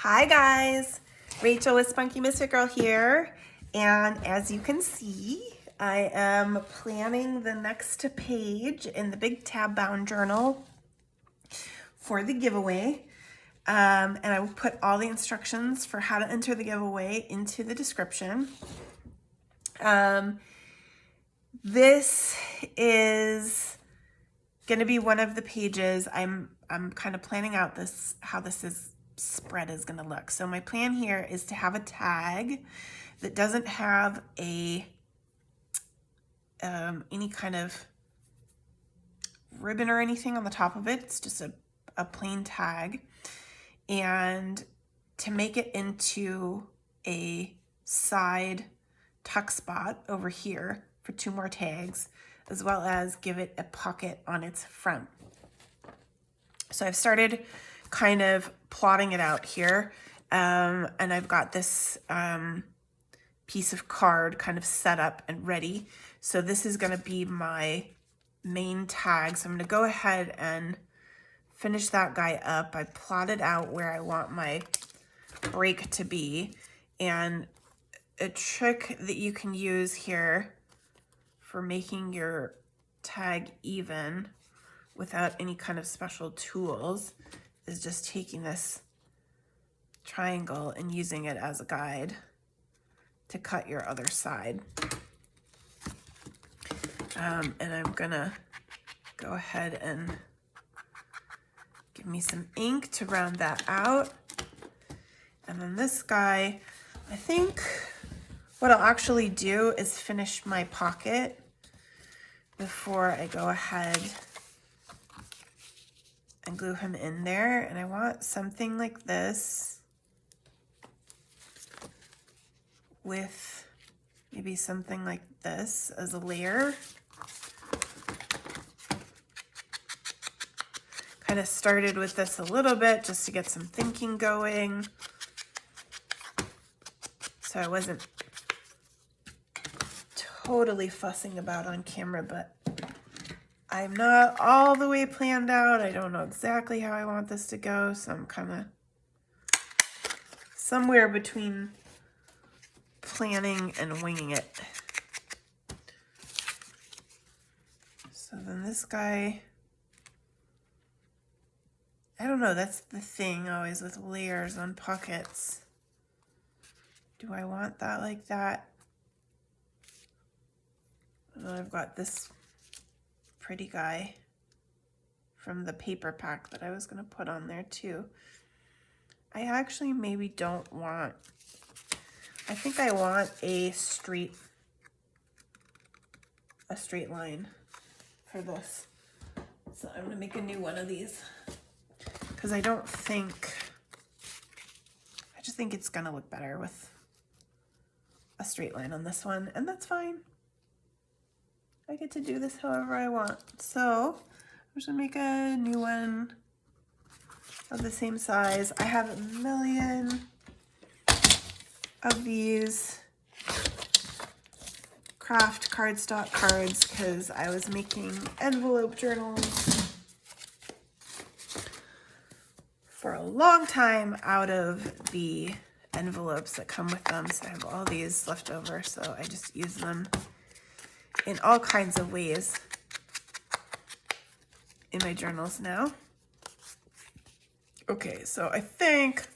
Hi guys, Rachel with Spunky Misfit Girl here, and as you can see, I am planning the next page in the big tab bound journal for the giveaway, and I will put all the instructions for how to enter the giveaway into the description. This is going to be one of the pages. I'm kind of planning out how this spread is going to look. So my plan here is to have a tag that doesn't have a any kind of ribbon or anything on the top of it. It's just a plain tag, and to make it into a side tuck spot over here for 2 more tags, as well as give it a pocket on its front. So I've started kind of plotting it out here, and I've got this piece of card kind of set up and ready. So this is going to be my main tag. So I'm going to go ahead and finish that guy up. I plotted out where I want my break to be, and a trick that you can use here for making your tag even without any kind of special tools is just taking this triangle and using it as a guide to cut your other side. And I'm gonna go ahead and give me some ink to round that out. And then this guy, I think what I'll actually do is finish my pocket before I go ahead and glue him in there. And I want something like this with maybe something like this as a layer. Kind of started with this a little bit just to get some thinking going, so I wasn't totally fussing about on camera, but I'm not all the way planned out. I don't know exactly how I want this to go, so I'm kind of somewhere between planning and winging it. So then this guy, I don't know, that's the thing always with layers on pockets. Do I want that like that? And then I've got this pretty guy from the paper pack that I was going to put on there too. I actually maybe don't want, I think I want a straight line for this. So I'm going to make a new one of these because I just think it's going to look better with a straight line on this one, and that's fine. I get to do this however I want. So I'm just gonna make a new one of the same size. I have a million of these craft cardstock cards because I was making envelope journals for a long time out of the envelopes that come with them. So I have all these left over, so I just use them in all kinds of ways in my journals now. Okay, so I think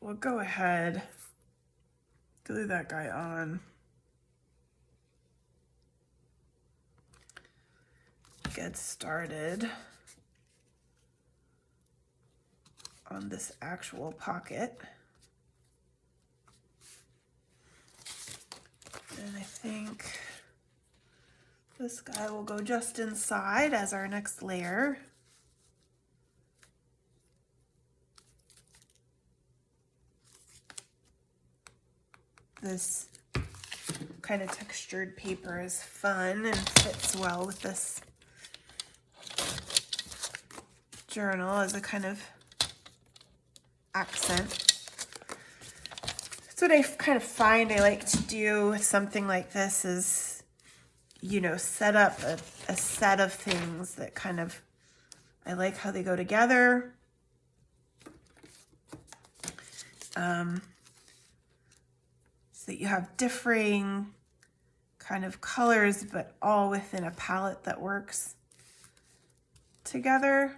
we'll go ahead, glue that guy on. Get started on this actual pocket. And I think this guy will go just inside as our next layer. This kind of textured paper is fun and fits well with this journal as a kind of accent. That's what I kind of find I like to do with something like this is, you know, set up a set of things that kind of, I like how they go together. so that you have differing kind of colors, but all within a palette that works together.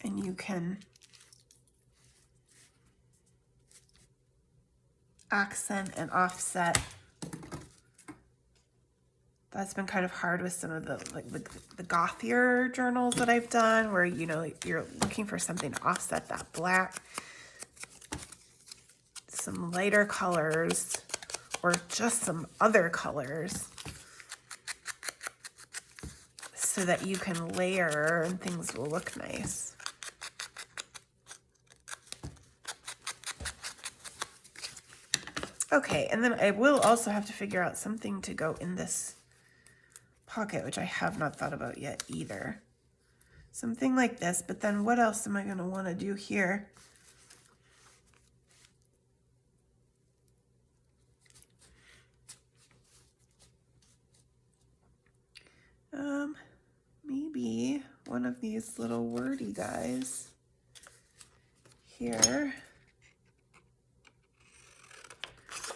And you can accent and offset. That's been kind of hard with some of the the gothier journals that I've done, where you know you're looking for something to offset that black. Some lighter colors or just some other colors so that you can layer and things will look nice. Okay, and then I will also have to figure out something to go in this pocket, which I have not thought about yet either. Something like this, but then what else am I going to want to do here? Maybe one of these little wordy guys here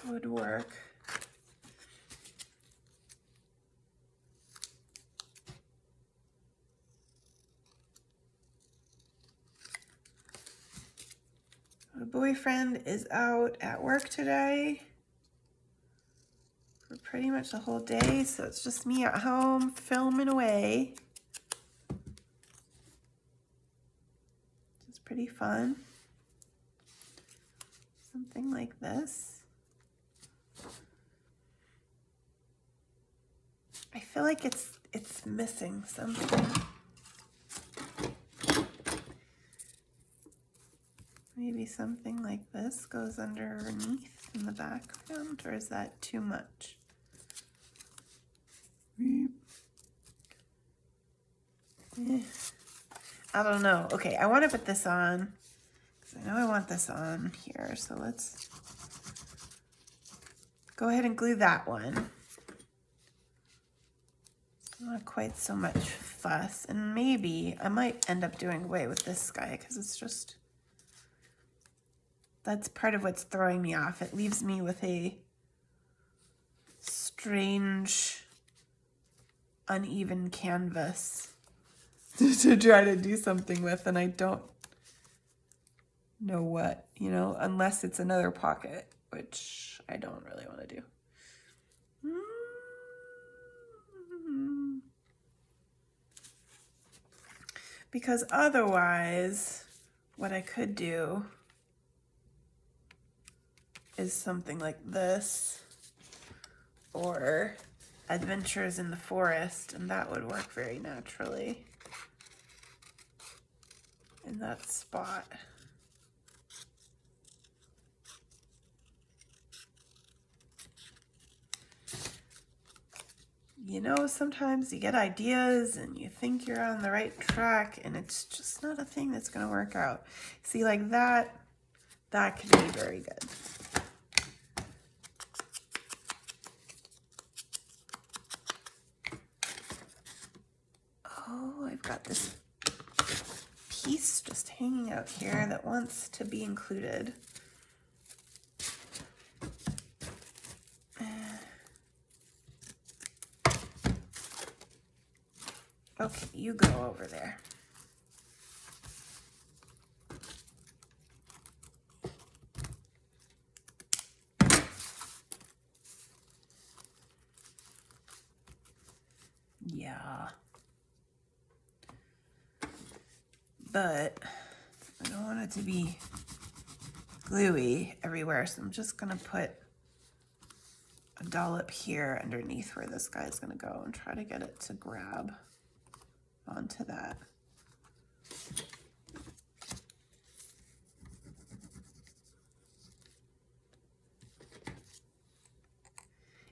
would work. My boyfriend is out at work today for pretty much the whole day, so it's just me at home filming away. It's pretty fun. Something like this. I feel like it's missing something. Maybe something like this goes underneath in the background, or is that too much? I don't know. Okay, I want to put this on because I know I want this on here. So let's go ahead and glue that one. Not quite so much fuss. And maybe I might end up doing away with this guy because it's just, that's part of what's throwing me off. It leaves me with a strange, uneven canvas to try to do something with, and I don't know what, you know, unless it's another pocket, which I don't really want to do. Because otherwise, what I could do is something like this, or Adventures in the Forest, and that would work very naturally in that spot. You know, sometimes you get ideas and you think you're on the right track and it's just not a thing that's going to work out. See, like that could be very good. Oh, I've got this piece just hanging out here that wants to be included. Okay, you go over there. Yeah. But I don't want it to be gluey everywhere, so I'm just gonna put a dollop here underneath where this guy's gonna go and try to get it to grab onto that.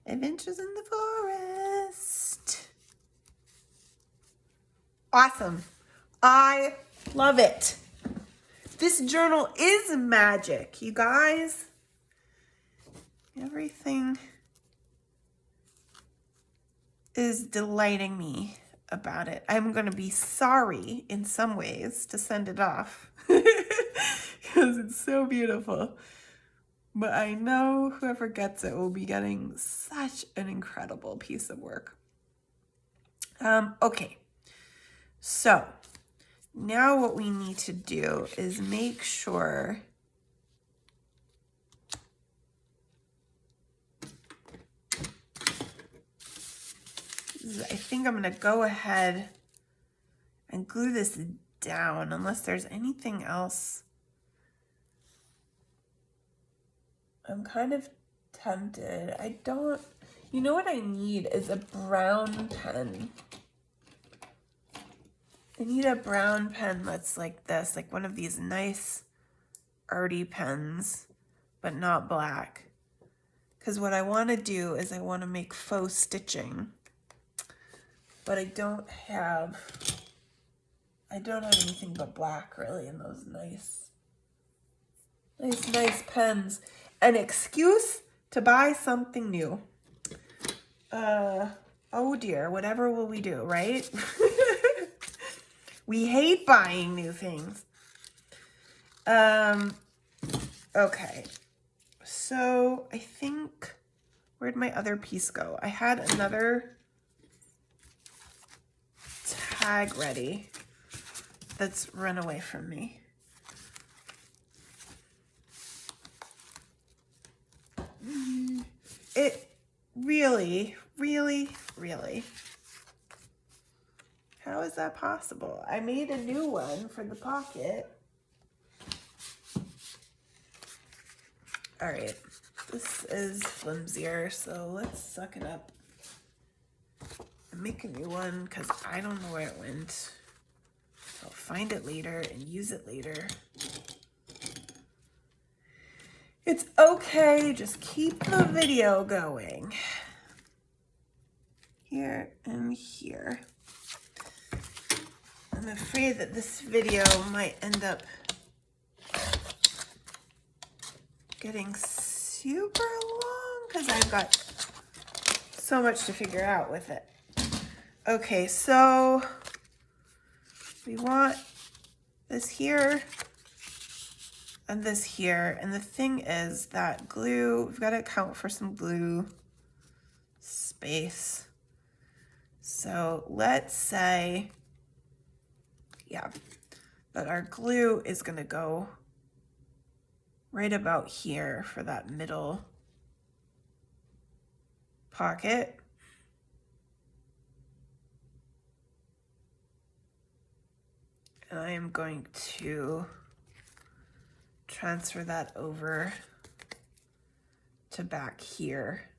Adventures in the Forest. Awesome. I love it. This journal is magic, you guys. Everything is delighting me about it. I'm going to be sorry in some ways to send it off because it's so beautiful. But I know whoever gets it will be getting such an incredible piece of work. Okay, so now what we need to do is make sure I think I'm going to go ahead and glue this down unless there's anything else. I'm kind of tempted. I don't, you know what I need is a brown pen. I need a brown pen that's like this, like one of these nice arty pens, but not black. Because what I want to do is I want to make faux stitching, but I don't have anything but black really in those nice pens. An excuse to buy something new. Oh dear, whatever will we do, right? We hate buying new things. Okay. So I think, where'd my other piece go? I had another tag ready that's run away from me. It really, how is that possible? I made a new one for the pocket. All right, this is flimsier, so let's suck it up and make a new one because I don't know where it went. I'll find it later and use it later. It's okay, just keep the video going. Here and here. I'm afraid that this video might end up getting super long because I've got so much to figure out with it. Okay, so we want this here and this here. And the thing is that glue, we've got to account for some glue space. So let's say, yeah, that our glue is going to go right about here for that middle pocket. And I am going to transfer that over to back here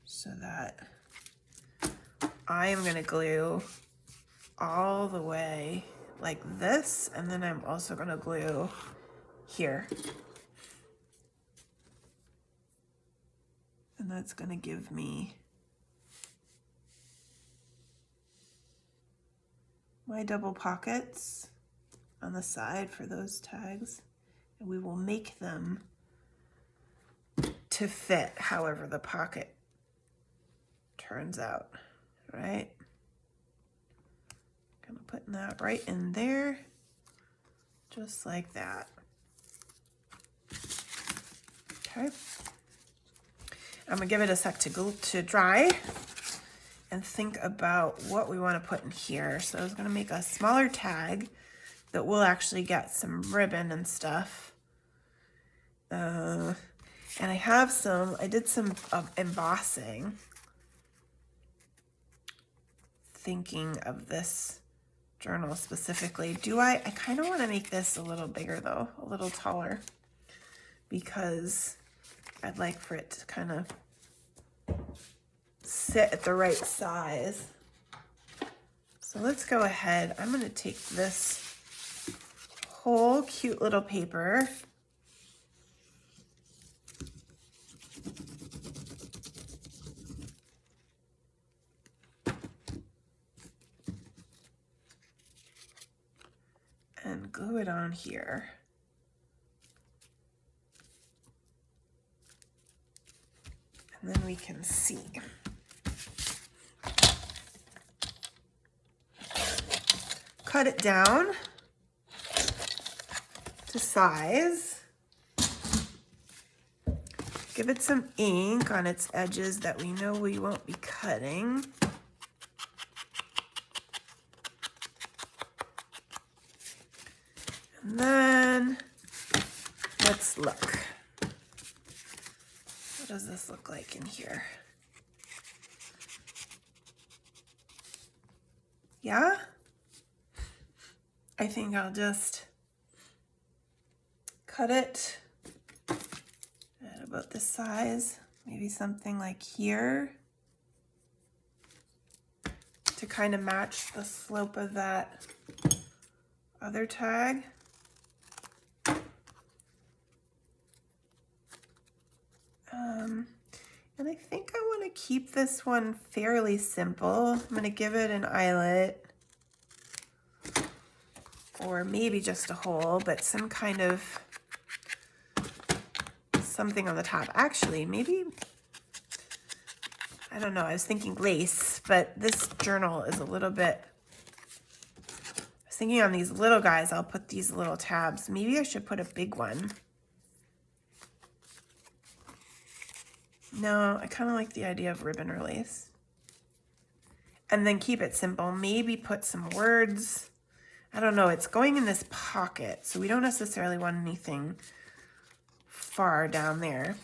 so that I am going to glue all the way like this, and then I'm also going to glue here. And that's going to give me my double pockets on the side for those tags, and we will make them to fit however the pocket turns out, right? Kind of putting that right in there, just like that. Okay. I'm gonna give it a sec to dry and think about what we want to put in here. So I was gonna make a smaller tag that will actually get some ribbon and stuff. And I did some embossing, thinking of this journal specifically. I kind of want to make this a little bigger though, a little taller, because I'd like for it to kind of sit at the right size. So let's go ahead. I'm going to take this whole cute little paper and glue it on here. And then we can see. Cut it down to size. give it some ink on its edges that we know we won't be cutting. And then let's look. What does this look like in here? Yeah? I think I'll just cut it at about this size, maybe something like here, to kind of match the slope of that other tag. And I think I want to keep this one fairly simple. I'm going to give it an eyelet, or maybe just a hole, but some kind of something on the top. Actually, maybe, I don't know, I was thinking lace, but this journal is a little bit, I was thinking on these little guys, I'll put these little tabs. Maybe I should put a big one. No, I kind of like the idea of ribbon or lace. And then keep it simple. Maybe put some words. I don't know, it's going in this pocket, so we don't necessarily want anything far down there.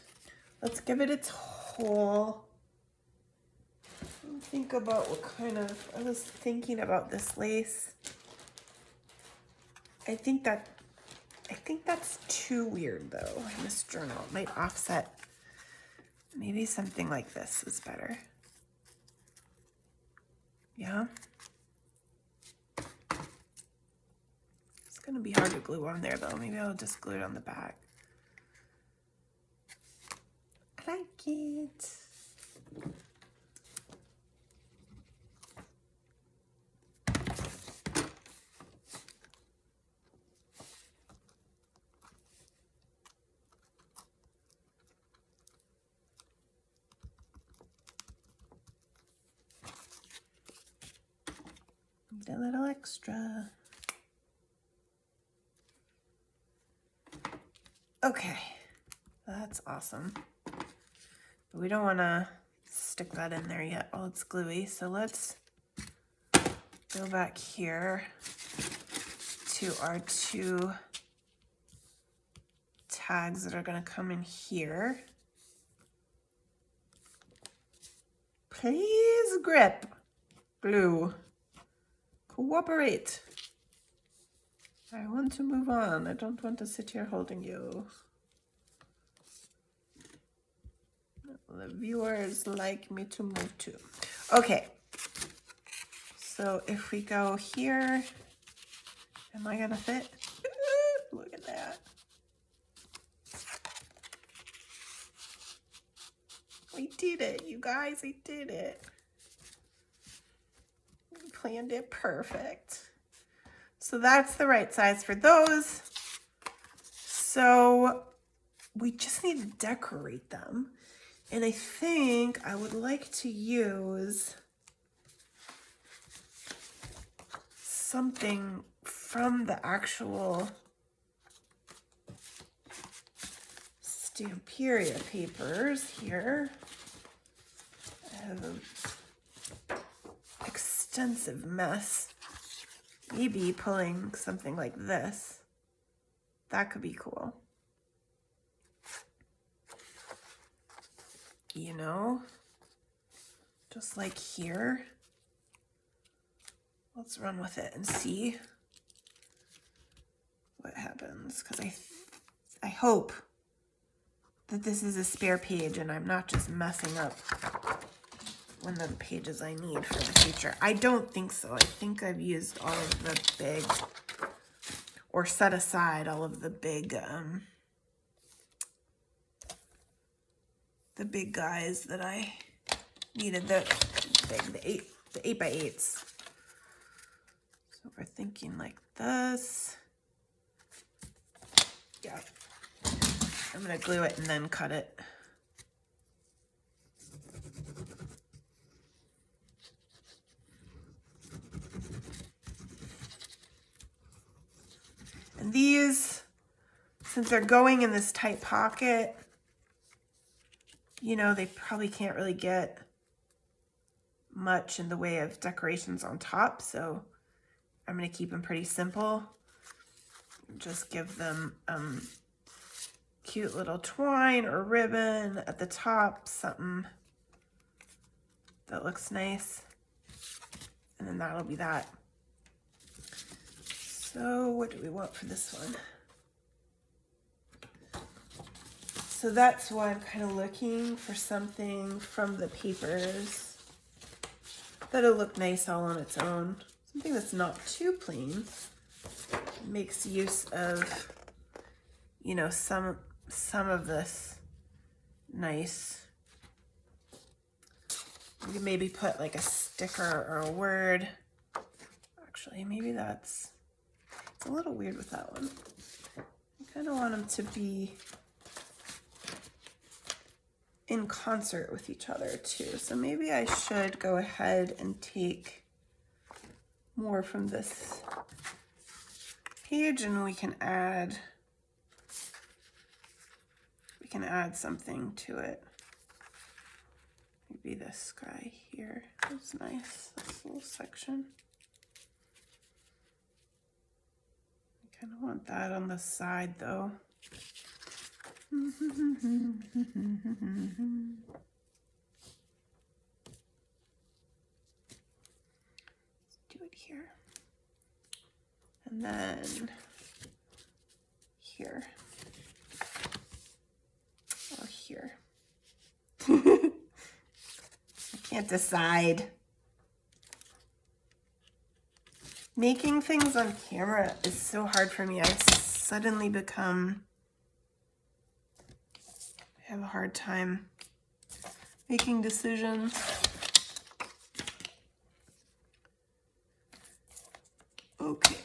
Let's give it its hole. Think about what kind of, I was thinking about this lace. I think that's too weird though in this journal. It might offset. Maybe something like this is better. Yeah. It's gonna be hard to glue on there though. Maybe I'll just glue it on the back. I like it. Need a little extra. Okay, that's awesome. But we don't want to stick that in there yet while it's gluey. So let's go back here to our two tags that are going to come in here. Please grip, glue. Cooperate. I want to move on. I don't want to sit here holding you. The viewers like me to move too. Okay. So if we go here, am I gonna fit? Look at that. We did it, you guys, we did it. We planned it perfect. So that's the right size for those. So we just need to decorate them. And I think I would like to use something from the actual Stamperia papers here. I have an extensive mess. Maybe pulling something like this. That could be cool. You know, just like here. Let's run with it and see what happens, because I hope that this is a spare page and I'm not just messing up one of the pages I need for the future. I don't think so. I think I've used all of the big, or set aside all of the big guys that I needed, the 8x8s. So we're thinking like this. Yeah. I'm gonna glue it and then cut it. And these, since they're going in this tight pocket, you know, they probably can't really get much in the way of decorations on top, so I'm going to keep them pretty simple. Just give them cute little twine or ribbon at the top, something that looks nice, and then that'll be that. So what do we want for this one? So that's why I'm kind of looking for something from the papers that'll look nice all on its own. Something that's not too plain. Makes use of, you know, some of this nice. You can maybe put like a sticker or a word. Actually, maybe it's a little weird with that one. I kind of want them to be in concert with each other too. So maybe I should go ahead and take more from this page and we can add something to it. Maybe this guy here is nice, this little section. I kind of want that on the side though. Let's do it here. And then here. Or here. I can't decide. Making things on camera is so hard for me. I suddenly have a hard time making decisions. Okay.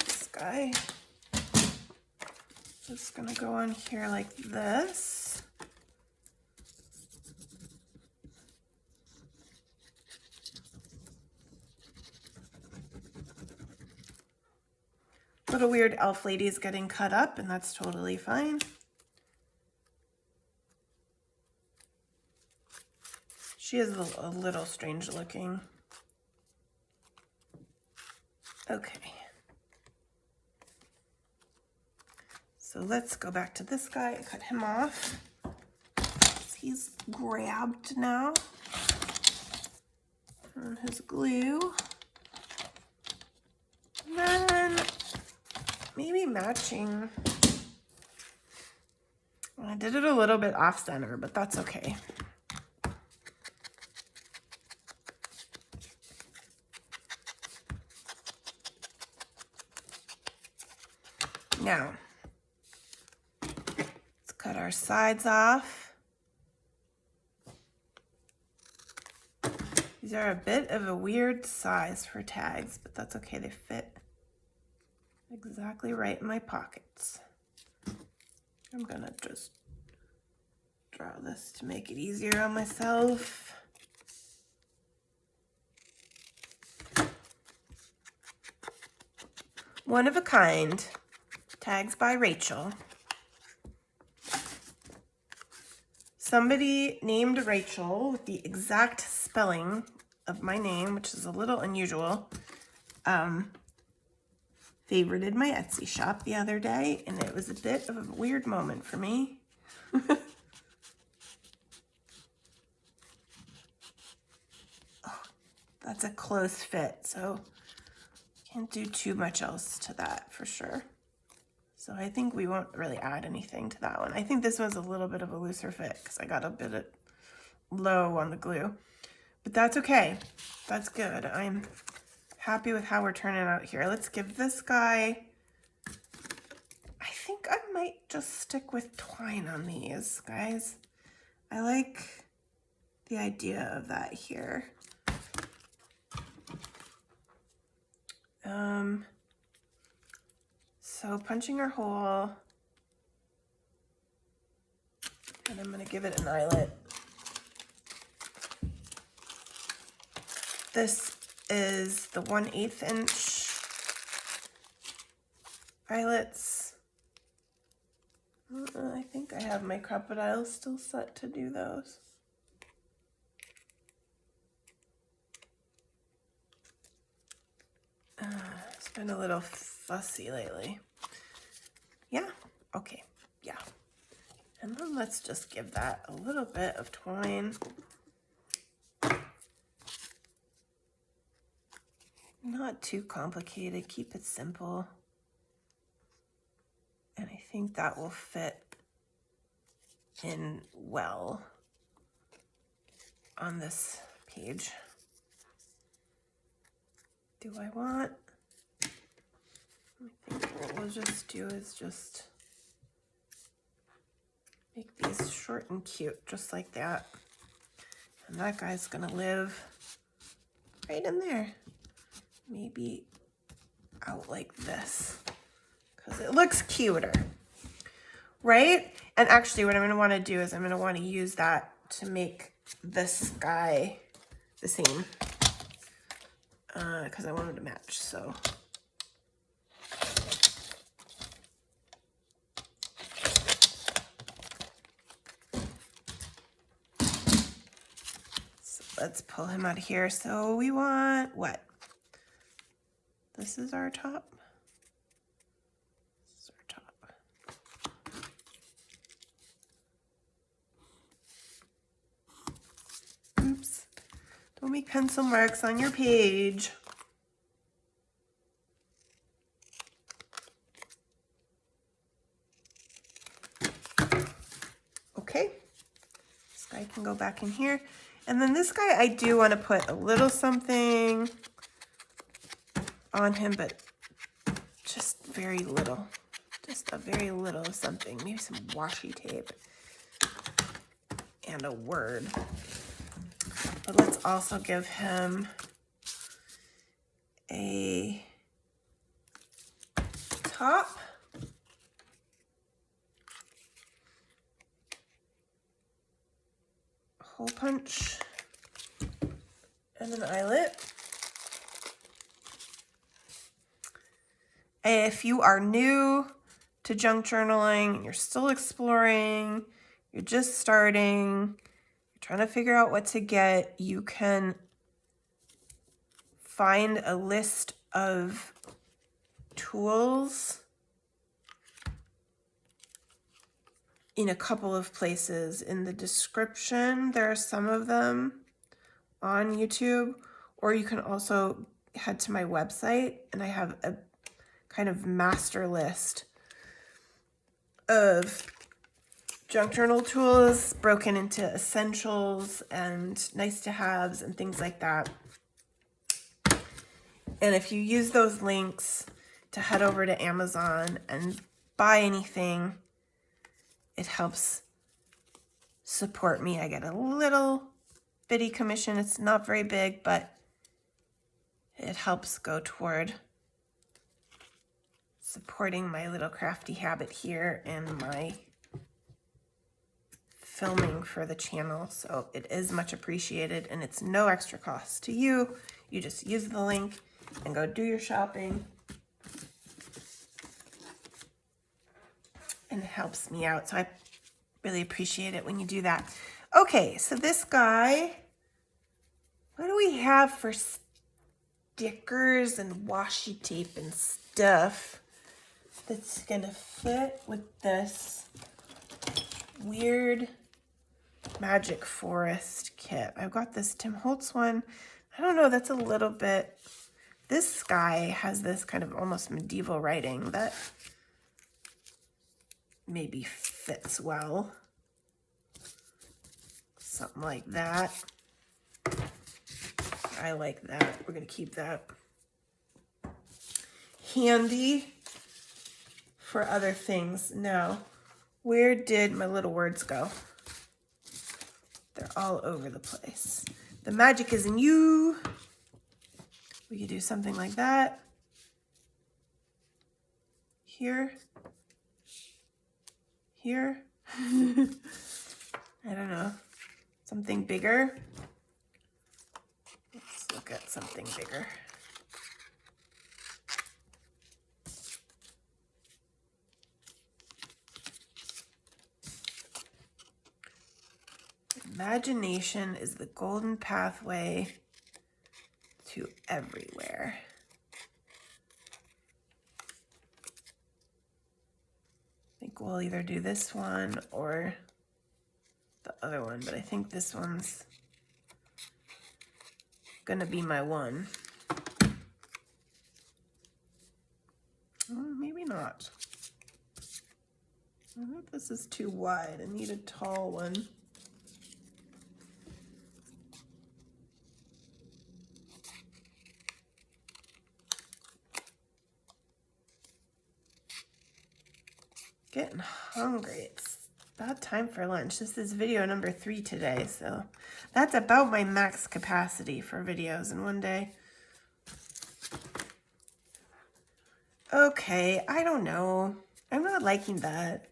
This guy is gonna go on here like this. Little weird elf lady is getting cut up, and that's totally fine. She is a little strange looking. Okay. So let's go back to this guy and cut him off. He's grabbed now on his glue. And then maybe matching. I did it a little bit off center, but that's okay. Now, let's cut our sides off. These are a bit of a weird size for tags, but that's okay. They fit exactly right in my pockets. I'm gonna just draw this to make it easier on myself. One of a kind. Tags by Rachel. Somebody named Rachel with the exact spelling of my name, which is a little unusual, favorited my Etsy shop the other day, and it was a bit of a weird moment for me. Oh, that's a close fit, so can't do too much else to that for sure. So I think we won't really add anything to that one. I think this was a little bit of a looser fit because I got a bit low on the glue. But that's okay. That's good. I'm happy with how we're turning out here. Let's give this guy... I think I might just stick with twine on these, guys. I like the idea of that here. So punching our hole, and I'm going to give it an eyelet. This is the 1/8 inch eyelets. I think I have my crocodiles still set to do those. It's been a little fussy lately. Yeah, okay, yeah. And then let's just give that a little bit of twine. Not too complicated, keep it simple. And I think that will fit in well on this page. Do I want? I think what we'll just do is just make these short and cute, just like that. And that guy's gonna live right in there. Maybe out like this, because it looks cuter, right? And actually what I'm gonna wanna do is I'm gonna wanna use that to make this guy the same, because I want them to match, so. Let's pull him out of here. So we want what? This is our top. This is our top. Oops. Don't make pencil marks on your page. Okay. This guy can go back in here. And then this guy, I do want to put a little something on him, but just very little. Just a very little of something. Maybe some washi tape and a word. But let's also give him a top. Hole punch and an eyelet. If you are new to junk journaling, you're still exploring, you're just starting, you're trying to figure out what to get, you can find a list of tools in a couple of places. In the description, there are some of them on YouTube, or you can also head to my website and I have a kind of master list of junk journal tools broken into essentials and nice to haves and things like that. And if you use those links to head over to Amazon and buy anything, it helps support me. I get a little bitty commission. It's not very big, but it helps go toward supporting my little crafty habit here and my filming for the channel. So it is much appreciated and it's no extra cost to you. You just use the link and go do your shopping. And it helps me out. So I really appreciate it when you do that. Okay, so this guy, what do we have for stickers and washi tape and stuff that's gonna fit with this weird Magic Forest kit? I've got this Tim Holtz one. I don't know, that's a little bit, this guy has this kind of almost medieval writing that maybe fits well. Something like that. I like that. We're going to keep that handy for other things. Now, where did my little words go? They're all over the place. The magic is in you. We could do something like that. Here. Here. I don't know. Something bigger. Let's look at something bigger. Imagination is the golden pathway to everywhere. I think we'll either do this one or the other one, but I think this one's gonna be my one. Maybe not. I think this is too wide. I need a tall one. Getting hungry. It's about time for lunch. This is video number 3 today, so that's about my max capacity for videos in one day. Okay, I don't know. I'm not liking that.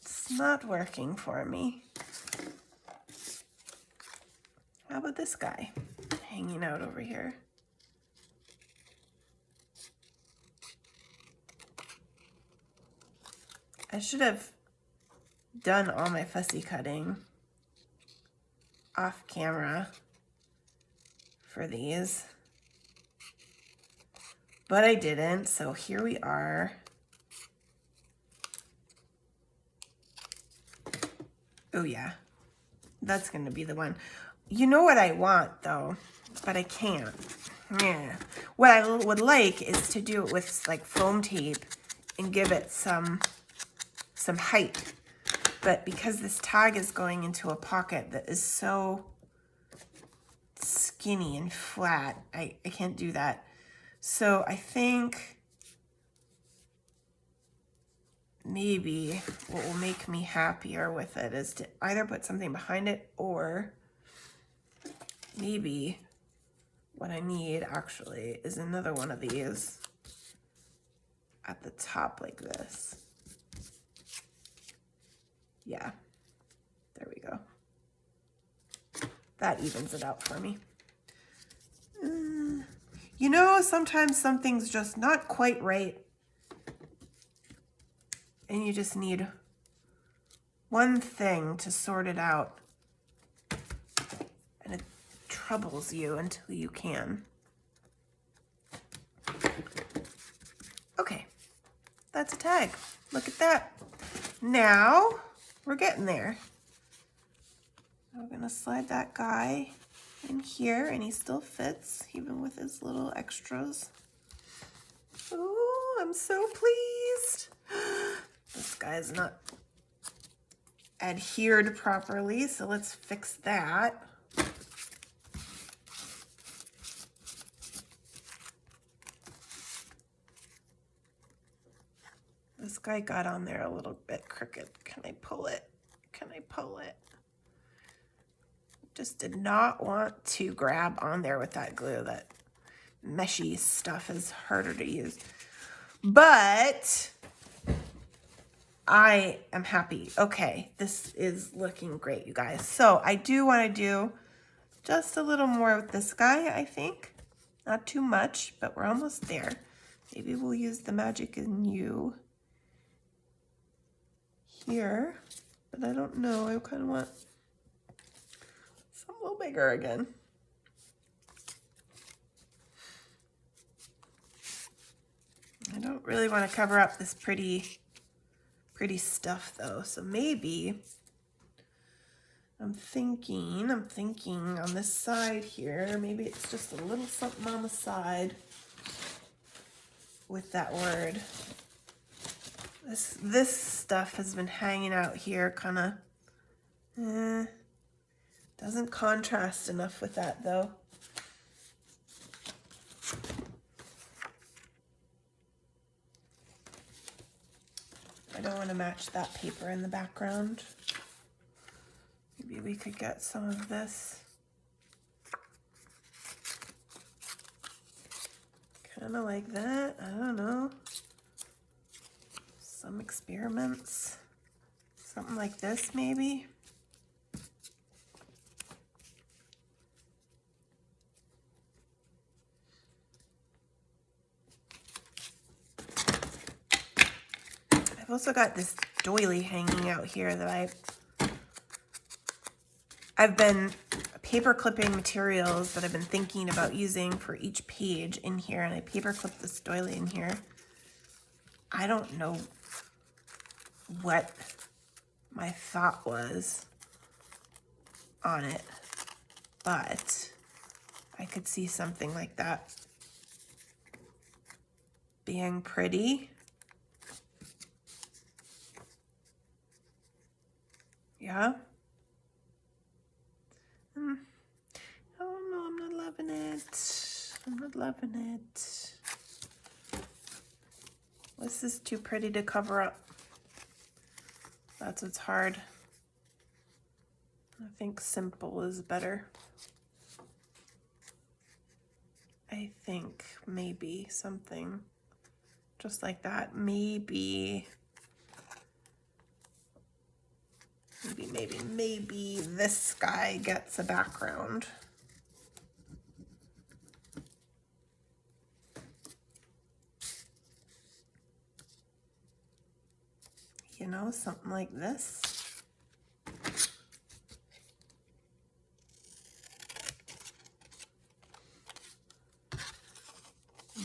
It's not working for me. How about this guy hanging out over here? I should have done all my fussy cutting off camera for these, but I didn't, so here we are. Oh yeah, that's gonna be the one. You know what I want though, but I can't. Yeah. What I would like is to do it with like foam tape and give it some height. But because this tag is going into a pocket that is so skinny and flat, I can't do that. So I think maybe what will make me happier with it is to either put something behind it, or maybe what I need actually is another one of these at the top like this. Yeah, there we go. That evens it out for me. You know, sometimes something's just not quite right, and you just need one thing to sort it out, and it troubles you until you can. Okay, that's a tag. Look at that. Now, we're getting there. We're gonna slide that guy in here, and he still fits, even with his little extras. Oh, I'm so pleased. This guy's not adhered properly, so let's fix that. This guy got on there a little bit crooked. Can I pull it? Can I pull it? Just did not want to grab on there with that glue. That meshy stuff is harder to use. But I am happy. Okay, this is looking great, you guys. So I do want to do just a little more with this guy, I think. Not too much, but we're almost there. Maybe we'll use the magic in you here, but I don't know. I kind of want some a little bigger again. I don't really want to cover up this pretty stuff though, so maybe I'm thinking on this side here, maybe it's just a little something on the side with that word. This stuff has been hanging out here, kind of doesn't contrast enough with that though. I don't want to match that paper in the background. Maybe we could get some of this kind of like that. I don't know. Some experiments. Something like this maybe. I've also got this doily hanging out here that I've been paper clipping materials that I've been thinking about using for each page in here, and I paper clipped this doily in here. I don't know what my thought was on it, but I could see something like that being pretty. Yeah. I don't know, I'm not loving it. I'm not loving it. This is too pretty to cover up. That's what's hard. I think simple is better. I think maybe something just like that. Maybe this guy gets a background. You know, something like this.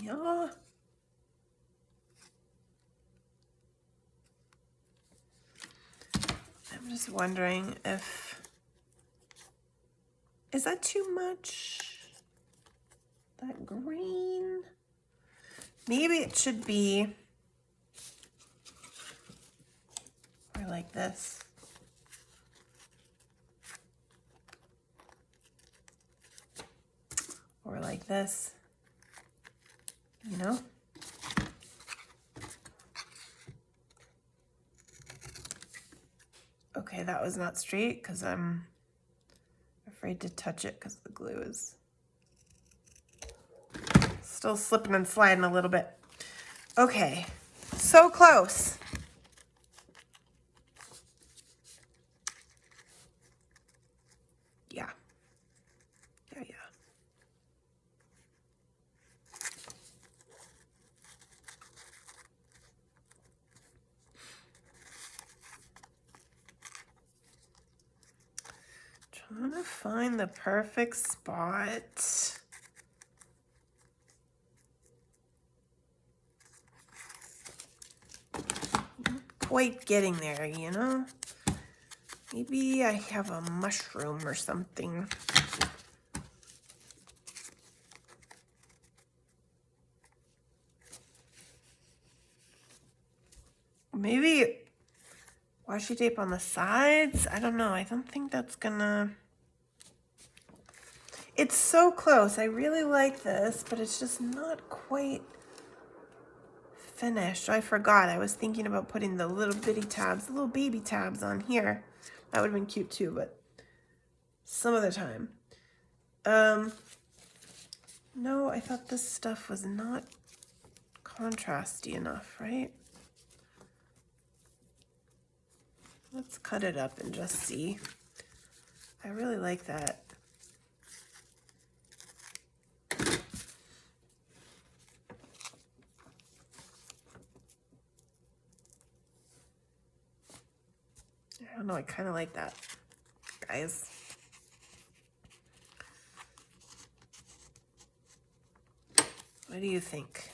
Yeah. I'm just wondering if, is that too much? That green? Maybe it should be more like this. Or like this, you know? Okay, that was not straight because I'm afraid to touch it because the glue is still slipping and sliding a little bit. Okay, so close. Yeah. Yeah, yeah. Trying to find the perfect spot. Quite getting there, you know? Maybe I have a mushroom or something. Maybe washi tape on the sides? I don't know. I don't think that's gonna... It's so close. I really like this, but it's just not quite finished. I forgot. I was thinking about putting the little bitty tabs, the little baby tabs on here. That would have been cute too, but some other time. No, I thought this stuff was not contrasty enough, right? Let's cut it up and just see. I really like that. I don't know, I kind of like that, guys. What do you think?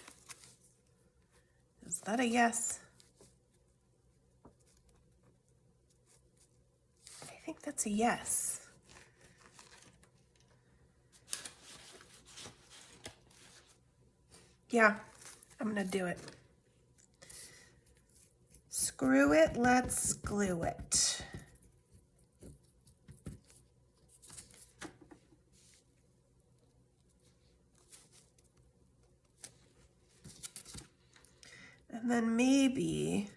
Is that a yes? I think that's a yes. Yeah, I'm gonna do it. Screw it, let's glue it. And then maybe,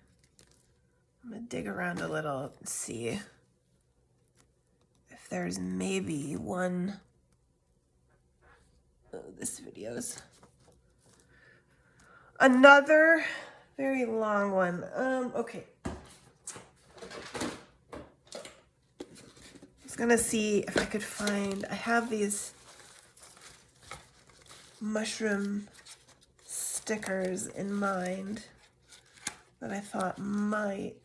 I'm gonna dig around a little and see if there's maybe one, oh, this video's another very long one. Okay. I was gonna see if I could find, I have these mushroom stickers in mind that I thought might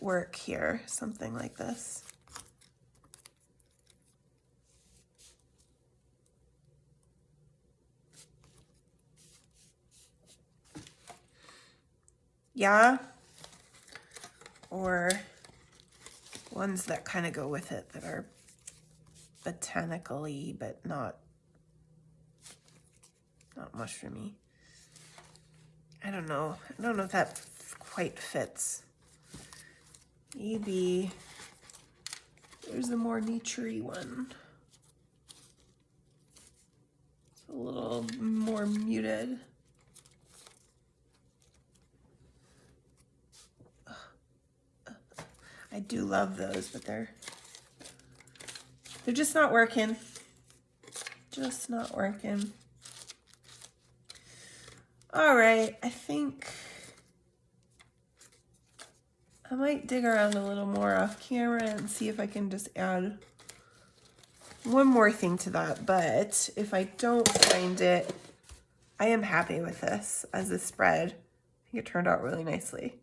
work here, something like this. Yeah, or ones that kind of go with it that are botanically but not mushroomy. I don't know if that quite fits. Maybe there's a more nature-y one. It's a little more muted. I do love those, but they're just not working. Just not working. All right, I think I might dig around a little more off camera and see if I can just add one more thing to that. But if I don't find it, I am happy with this as a spread. I think it turned out really nicely.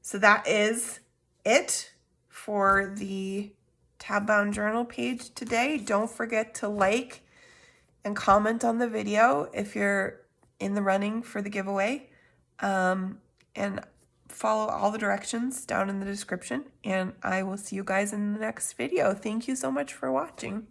So that is it for the tab bound journal page today. Don't forget to like and comment on the video if you're in the running for the giveaway, and follow all the directions down in the description, and I will see you guys in the next video. Thank you so much for watching.